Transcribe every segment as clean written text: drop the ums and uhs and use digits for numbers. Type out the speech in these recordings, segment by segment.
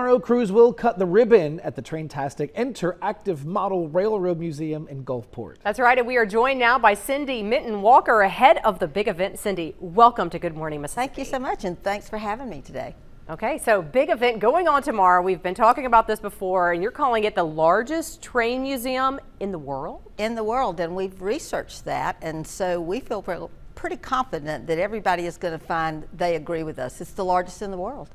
Tomorrow, crews will cut the ribbon at the Traintastic Interactive Model Railroad Museum in Gulfport. That's right, and we are joined now by Cindy Minton-Walker ahead of the big event. Cindy, welcome to Good Morning Mississippi. Thank you so much, and thanks for having me today. Okay, so big event going on tomorrow. We've been talking about this before, and you're calling it the largest train museum in the world? In the world, and we've researched that, and so we feel pretty confident that everybody is going to find they agree with us. It's the largest in the world.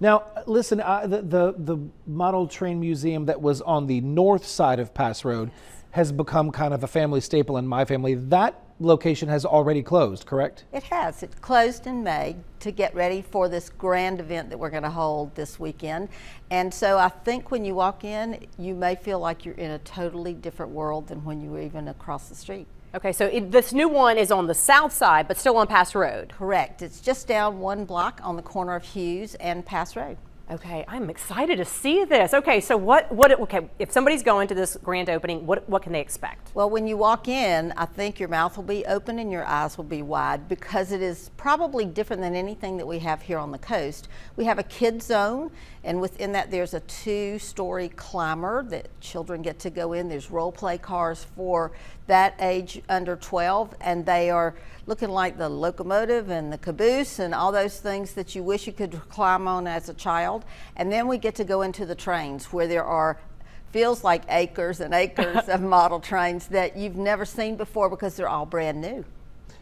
Now, listen, the model train museum that was on the north side of Pass Road has become kind of a family staple in my family. That location has already closed, correct? It has. It closed in May to get ready for this grand event that we're going to hold this weekend. And so I think when you walk in, you may feel like you're in a totally different world than when you were even across the street. Okay, so this new one is on the south side, but still on Pass Road. Correct. It's just down one block on the corner of Hughes and Pass Road. Okay, I'm excited to see this. Okay, so okay, if somebody's going to this grand opening, what can they expect? Well, when you walk in, I think your mouth will be open and your eyes will be wide because it is probably different than anything that we have here on the coast. We have a kid zone, and within that there's a 2-story climber that children get to go in. There's role play cars for that age under 12, and they are looking like the locomotive and the caboose and all those things that you wish you could climb on as a child. And then we get to go into the trains where there are feels like acres and acres of model trains that you've never seen before because they're all brand new.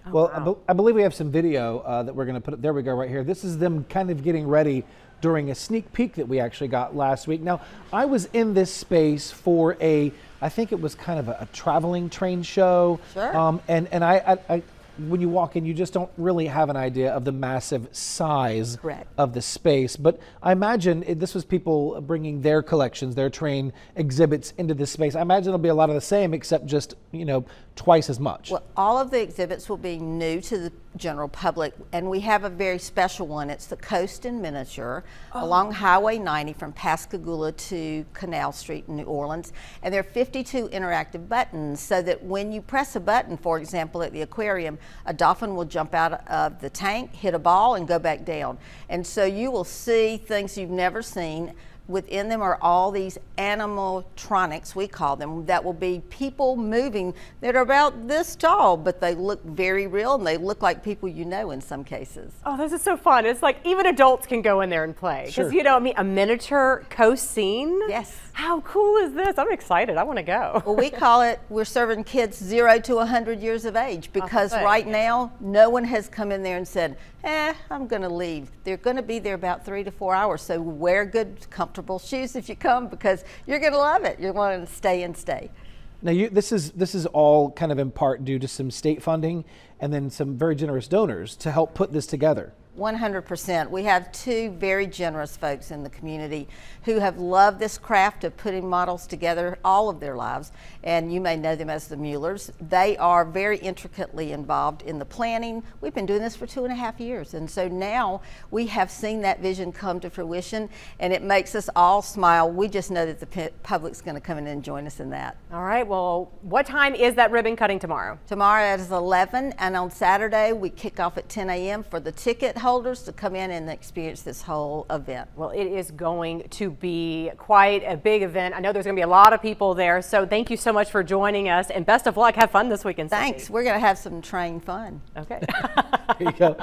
Oh, well, wow. I believe we have some video that we're going to put. There we go, right here. This is them kind of getting ready during a sneak peek that we actually got last week. Now, I was in this space for I think it was kind of a traveling train show. Sure. And I when you walk in, you just don't really have an idea of the massive size Correct. of the space. But I imagine this was people bringing their collections, their train exhibits into this space. I imagine it'll be a lot of the same, except just, twice as much. Well, all of the exhibits will be new to the general public, and we have a very special one. It's the Coast in Miniature along Highway 90 from Pascagoula to Canal Street in New Orleans. And there are 52 interactive buttons so that when you press a button, for example, at the aquarium, a dolphin will jump out of the tank, hit a ball, and go back down. And so you will see things you've never seen. Within them are all these animatronics, we call them, that will be people moving that are about this tall, but they look very real and they look like people you know in some cases. Oh, this is so fun. It's like even adults can go in there and play. Because, Sure. a miniature coast scene. Yes. How cool is this? I'm excited. I want to go. Well, we call it, we're serving kids 0 to 100 years of age because right now, no one has come in there and said, I'm going to leave. They're going to be there about 3 to 4 hours. So wear good, comfortable shoes if you come because you're going to love it. You're going to stay and stay. Now, this is all kind of in part due to some state funding and then some very generous donors to help put this together. 100%. We have 2 very generous folks in the community who have loved this craft of putting models together all of their lives, and you may know them as the Muellers. They are very intricately involved in the planning. We've been doing this for 2.5 years, and so now we have seen that vision come to fruition, and it makes us all smile. We just know that the public's going to come in and join us in that. All right, well, what time is that ribbon cutting tomorrow? Tomorrow is 11, and on Saturday we kick off at 10 a.m. for the ticket holders to come in and experience this whole event. Well, it is going to be quite a big event. I know there's going to be a lot of people there, so thank you so much for joining us, and best of luck. Have fun this weekend. Thanks. Cindy. We're going to have some train fun. Okay. There you go.